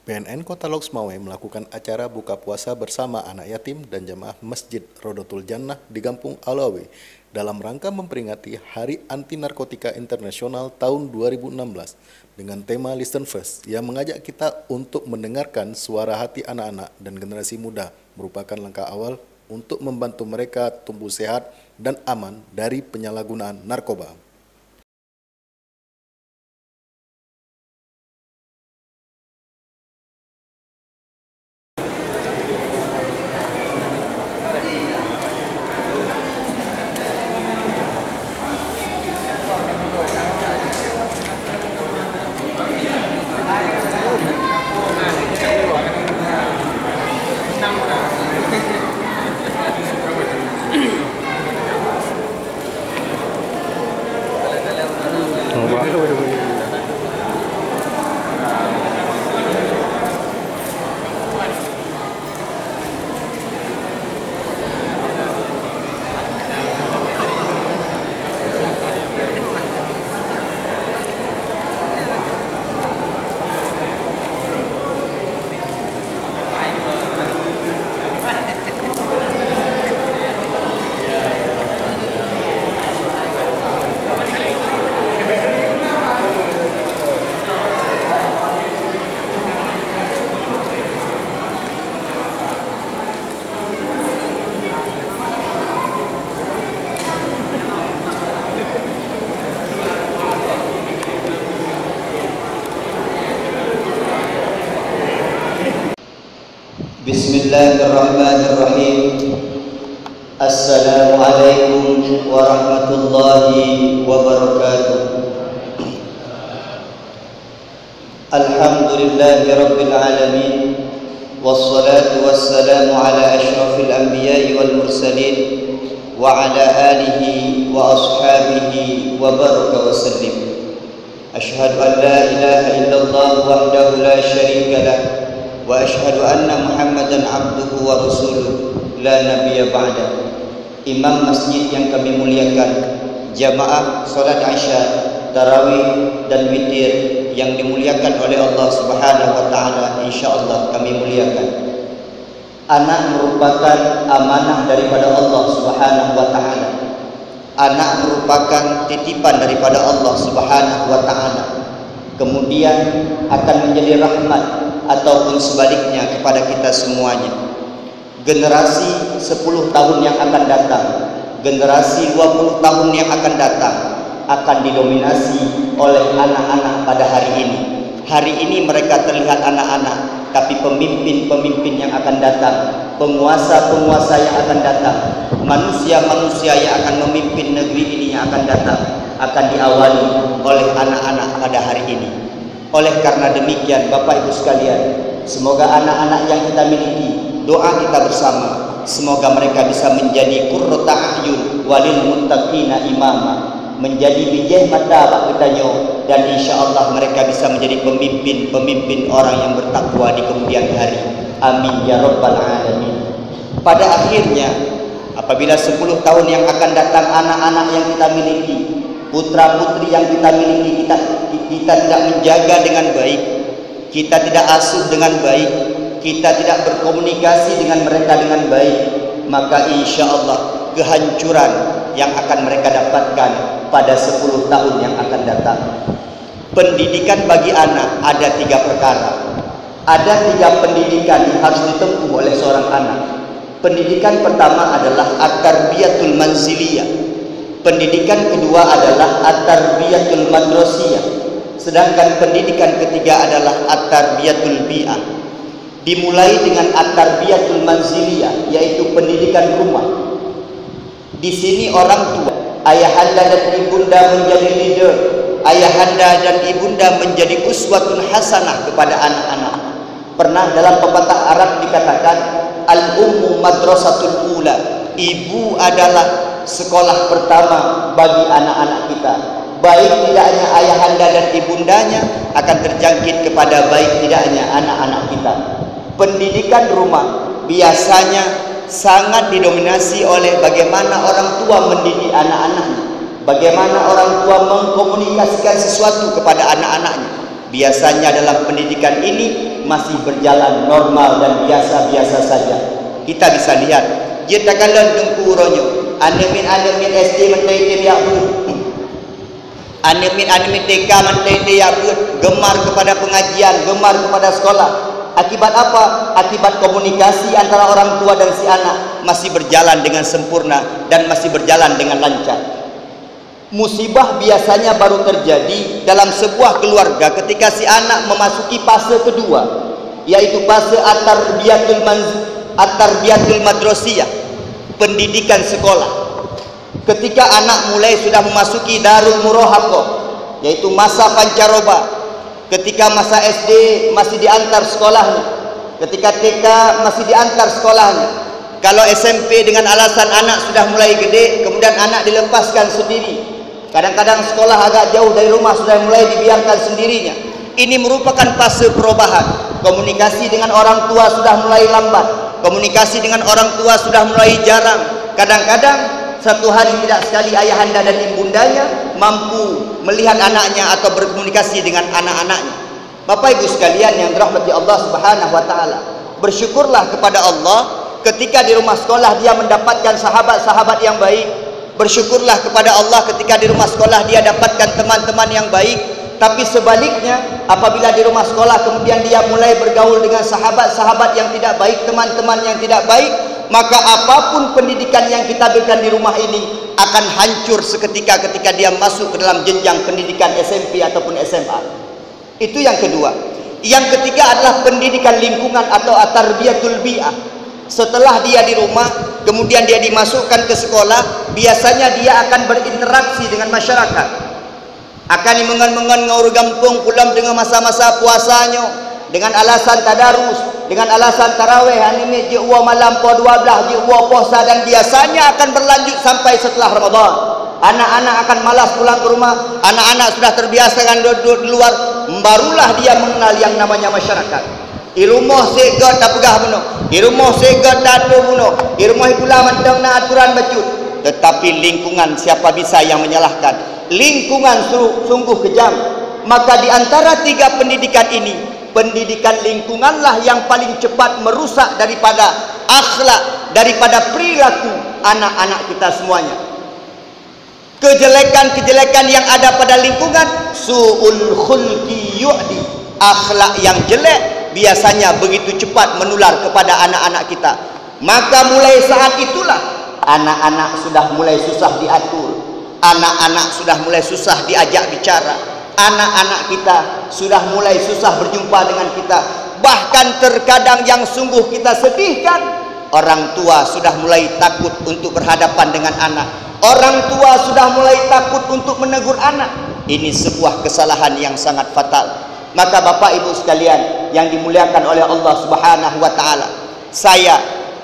BNN Kota Loksmawe melakukan acara buka puasa bersama anak yatim dan jamaah Masjid Rodotul Jannah di Kampung Alawi dalam rangka memperingati Hari Anti Narkotika Internasional tahun 2016 dengan tema Listen First yang mengajak kita untuk mendengarkan suara hati anak-anak dan generasi muda merupakan langkah awal untuk membantu mereka tumbuh sehat dan aman dari penyalahgunaan narkoba. Bismillahirrahmanirrahim. Assalamualaikum warahmatullahi wabarakatuh. Alhamdulillahi rabbil alamin. Wassalatu wassalamu ala ashrafil anbiya'i wal mursalin wa ala alihi wa ashabihi wa baraka wa sallim. Ashhadu an la ilaha illallah wahdahu la syarika lah wa ashhadu anna Muhammadan abduhu wa rasuluh la nabiyya ba'da. Imam masjid yang kami muliakan, jamaah salat Isya, tarawih dan witir yang dimuliakan oleh Allah Subhanahu wa taala, insyaallah kami muliakan. Anak merupakan amanah daripada Allah Subhanahu wa taala. Anak merupakan titipan daripada Allah Subhanahu wa taala. Kemudian akan menjadi rahmat ataupun sebaliknya kepada kita semuanya. Generasi 10 tahun yang akan datang, generasi 20 tahun yang akan datang akan didominasi oleh anak-anak pada hari ini. Hari ini mereka terlihat anak-anak, tapi pemimpin-pemimpin yang akan datang, penguasa-penguasa yang akan datang, manusia-manusia yang akan memimpin negeri ini yang akan datang akan diawali oleh anak-anak pada hari ini. Oleh karena demikian, Bapak Ibu sekalian, semoga anak-anak yang kita miliki, doa kita bersama, semoga mereka bisa menjadi qurrata a'yun walil muttaqina imama, menjadi bijih mata Pak Ketanyo, dan insyaallah mereka bisa menjadi pemimpin-pemimpin orang yang bertakwa di kemudian hari. Amin ya rabbal alamin. Pada akhirnya, apabila 10 tahun yang akan datang anak-anak yang kita miliki, putra-putri yang kita miliki, kita tidak menjaga dengan baik, kita tidak asuh dengan baik, kita tidak berkomunikasi dengan mereka dengan baik, maka insya Allah kehancuran yang akan mereka dapatkan pada 10 tahun yang akan datang. Pendidikan bagi anak ada 3 perkara. Ada 3 pendidikan yang harus ditempuh oleh seorang anak. Pendidikan pertama adalah at-tarbiyatul manziliyah. Pendidikan kedua adalah at-tarbiyatul madrasiyah. Sedangkan pendidikan ketiga adalah at-tarbiyatul bi'ah. Dimulai dengan at-tarbiyatul manziliyah, yaitu pendidikan rumah. Di sini orang tua, ayahanda dan ibunda menjadi leader, ayahanda dan ibunda menjadi uswatun hasanah kepada anak-anak. Pernah dalam pepatah Arab dikatakan, al-ummu madrasatul ula. Ibu adalah sekolah pertama bagi anak-anak kita. Baik tidaknya ayahanda dan ibundanya akan terjangkit kepada baik tidaknya anak-anak kita. Pendidikan rumah biasanya sangat didominasi oleh bagaimana orang tua mendidik anak-anaknya, bagaimana orang tua mengkomunikasikan sesuatu kepada anak-anaknya, biasanya dalam pendidikan ini masih berjalan normal dan biasa-biasa saja. Kita bisa lihat, dia takalan dengkuronyo, anemin SD mentai dia anemin TK mentai dia gemar kepada pengajian, gemar kepada sekolah. Akibat apa? Akibat komunikasi antara orang tua dan si anak masih berjalan dengan sempurna dan masih berjalan dengan lancar. Musibah biasanya baru terjadi dalam sebuah keluarga ketika si anak memasuki fase kedua, yaitu fase at-tarbiyatul madrasiyah, pendidikan sekolah. Ketika anak mulai sudah memasuki darul murahaqah, yaitu masa pancaroba. Ketika masa SD masih diantar sekolahnya, ketika TK masih diantar sekolahnya. Kalau SMP dengan alasan anak sudah mulai gede, kemudian anak dilepaskan sendiri. Kadang-kadang sekolah agak jauh dari rumah, sudah mulai dibiarkan sendirinya. Ini merupakan fase perubahan. Komunikasi dengan orang tua sudah mulai lambat, komunikasi dengan orang tua sudah mulai jarang. Kadang-kadang satu hari tidak sekali ayahanda dan ibundanya mampu melihat anaknya atau berkomunikasi dengan anak-anaknya. Bapak Ibu sekalian yang dirahmati Allah Subhanahu wa taala, bersyukurlah kepada Allah ketika di rumah sekolah dia mendapatkan sahabat-sahabat yang baik. Bersyukurlah kepada Allah ketika di rumah sekolah dia dapatkan teman-teman yang baik. Tapi sebaliknya, apabila di rumah sekolah kemudian dia mulai bergaul dengan sahabat-sahabat yang tidak baik, teman-teman yang tidak baik, maka apapun pendidikan yang kita berikan di rumah ini akan hancur seketika ketika dia masuk ke dalam jenjang pendidikan SMP ataupun SMA. Itu yang kedua. Yang ketiga adalah pendidikan lingkungan atau at-tarbiyatul bi'ah. Setelah dia di rumah, kemudian dia dimasukkan ke sekolah, biasanya dia akan berinteraksi dengan masyarakat. Akan mengen-mengen ngaur gampung pulang dengan masa-masa puasanya, dengan alasan tadarus, dengan alasan tarawih, ini je malam po 12, je puasa, dan biasanya akan berlanjut sampai setelah Ramadan. Anak-anak akan malas pulang ke rumah, anak-anak sudah terbiasa dengan duduk di luar, barulah dia mengenal yang namanya masyarakat. Irumah segat tak pegah puno, irumah segat tak ada puno, irumah pula mantang na aturan bacut. Tetapi lingkungan siapa bisa yang menyalahkan? Lingkungan sungguh kejam. Maka di antara tiga pendidikan ini, pendidikan lingkunganlah yang paling cepat merusak daripada akhlak, daripada perilaku anak-anak kita semuanya. Kejelekan-kejelekan yang ada pada lingkungan, su'ul khulqi yu'di, akhlak yang jelek biasanya begitu cepat menular kepada anak-anak kita. Maka mulai saat itulah anak-anak sudah mulai susah diatur, anak-anak sudah mulai susah diajak bicara, anak-anak kita sudah mulai susah berjumpa dengan kita. Bahkan terkadang yang sungguh kita sedihkan, orang tua sudah mulai takut untuk berhadapan dengan anak, orang tua sudah mulai takut untuk menegur anak. Ini sebuah kesalahan yang sangat fatal. Maka Bapak Ibu sekalian yang dimuliakan oleh Allah Subhanahu wa taala,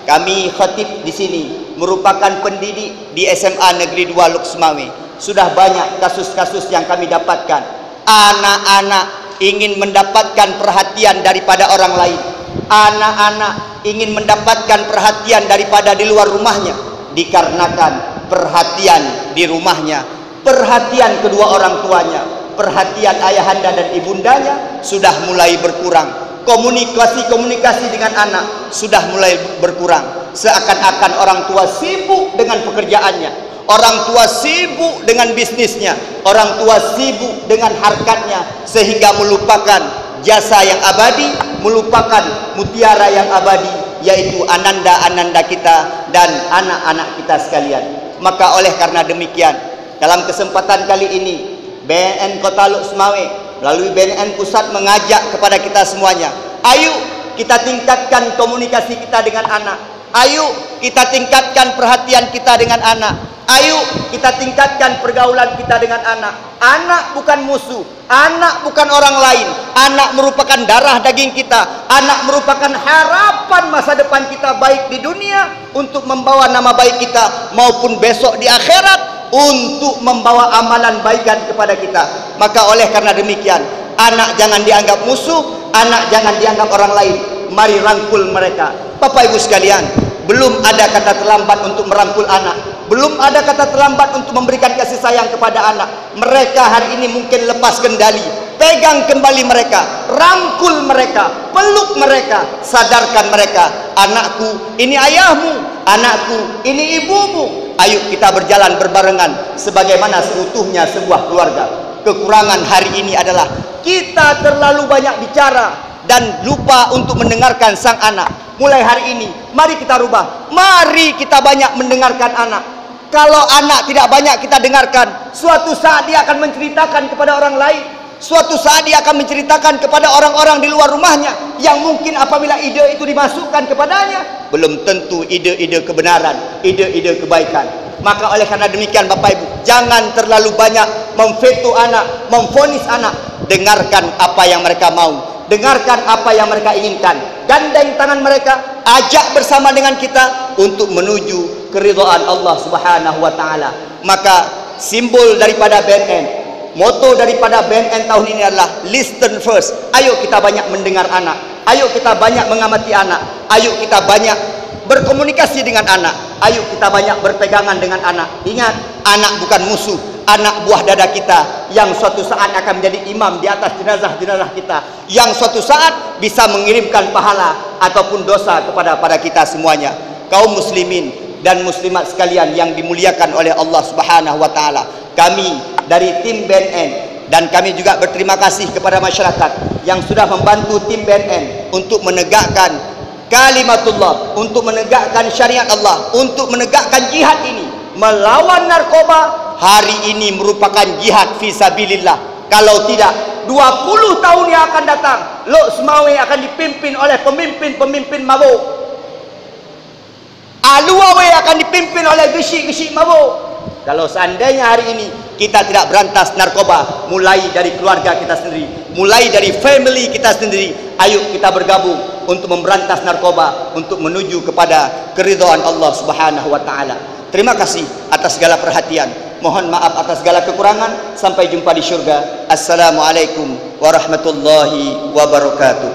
kami khatib di sini merupakan pendidik di SMA Negeri 2 Luksmawe. Sudah banyak kasus-kasus yang kami dapatkan. Anak-anak ingin mendapatkan perhatian daripada orang lain. Anak-anak ingin mendapatkan perhatian daripada di luar rumahnya, dikarenakan perhatian di rumahnya, perhatian kedua orang tuanya, perhatian ayahanda dan ibundanya sudah mulai berkurang. Komunikasi dengan anak sudah mulai berkurang. Seakan-akan orang tua sibuk dengan pekerjaannya, orang tua sibuk dengan bisnisnya, orang tua sibuk dengan harkatnya, sehingga melupakan jasa yang abadi, melupakan mutiara yang abadi, yaitu ananda-ananda kita dan anak-anak kita sekalian. Maka oleh karena demikian, dalam kesempatan kali ini BNN Kota Luksmawe melalui BNN Pusat mengajak kepada kita semuanya, ayo kita tingkatkan komunikasi kita dengan anak, ayo kita tingkatkan perhatian kita dengan anak, ayo kita tingkatkan pergaulan kita dengan anak. Anak bukan musuh, anak bukan orang lain, anak merupakan darah daging kita, anak merupakan harapan masa depan kita, baik di dunia untuk membawa nama baik kita maupun besok di akhirat untuk membawa amalan baikan kepada kita. Maka oleh karena demikian, anak jangan dianggap musuh, anak jangan dianggap orang lain. Mari rangkul mereka. Bapak Ibu sekalian, belum ada kata terlambat untuk merangkul anak, belum ada kata terlambat untuk memberikan kasih sayang kepada anak. Mereka hari ini mungkin lepas kendali, pegang kembali mereka, rangkul mereka, peluk mereka, sadarkan mereka, anakku ini ayahmu, anakku ini ibumu. Ayo kita berjalan berbarengan sebagaimana seutuhnya sebuah keluarga. Kekurangan hari ini adalah kita terlalu banyak bicara dan lupa untuk mendengarkan sang anak. Mulai hari ini mari kita rubah, mari kita banyak mendengarkan anak. Kalau anak tidak banyak kita dengarkan, suatu saat dia akan menceritakan kepada orang lain, suatu saat dia akan menceritakan kepada orang-orang di luar rumahnya, yang mungkin apabila ide itu dimasukkan kepadanya, belum tentu ide-ide kebenaran, ide-ide kebaikan. Maka oleh karena demikian Bapak Ibu, jangan terlalu banyak memveto anak, memvonis anak. Dengarkan apa yang mereka mau, dengarkan apa yang mereka inginkan, gandeng tangan mereka, ajak bersama dengan kita untuk menuju keridhaan Allah Subhanahu wa taala. Maka simbol daripada BNN, moto daripada BNN tahun ini adalah listen first. Ayo kita banyak mendengar anak, ayo kita banyak mengamati anak, ayo kita banyak berkomunikasi dengan anak, ayo kita banyak berpegangan dengan anak. Ingat, anak bukan musuh, anak buah dada kita yang suatu saat akan menjadi imam di atas jenazah-jenazah kita, yang suatu saat bisa mengirimkan pahala ataupun dosa kepada kita semuanya. Kaum muslimin dan muslimat sekalian yang dimuliakan oleh Allah Subhanahu wa taala, kami dari tim BNN dan kami juga berterima kasih kepada masyarakat yang sudah membantu tim BNN untuk menegakkan kalimatullah, untuk menegakkan syariat Allah, untuk menegakkan jihad ini melawan narkoba. Hari ini merupakan jihad fisabilillah. Kalau tidak, 20 tahun yang akan datang, Lok Semawe akan dipimpin oleh pemimpin-pemimpin mabuk, Aluawe akan dipimpin oleh gesik-gesik mabuk. Kalau seandainya hari ini kita tidak berantas narkoba, mulai dari keluarga kita sendiri, mulai dari family kita sendiri, ayo kita bergabung untuk memberantas narkoba, untuk menuju kepada keridhaan Allah Subhanahu wa taala. Terima kasih atas segala perhatian. Mohon maaf atas segala kekurangan. Sampai jumpa di syurga. Assalamualaikum warahmatullahi wabarakatuh.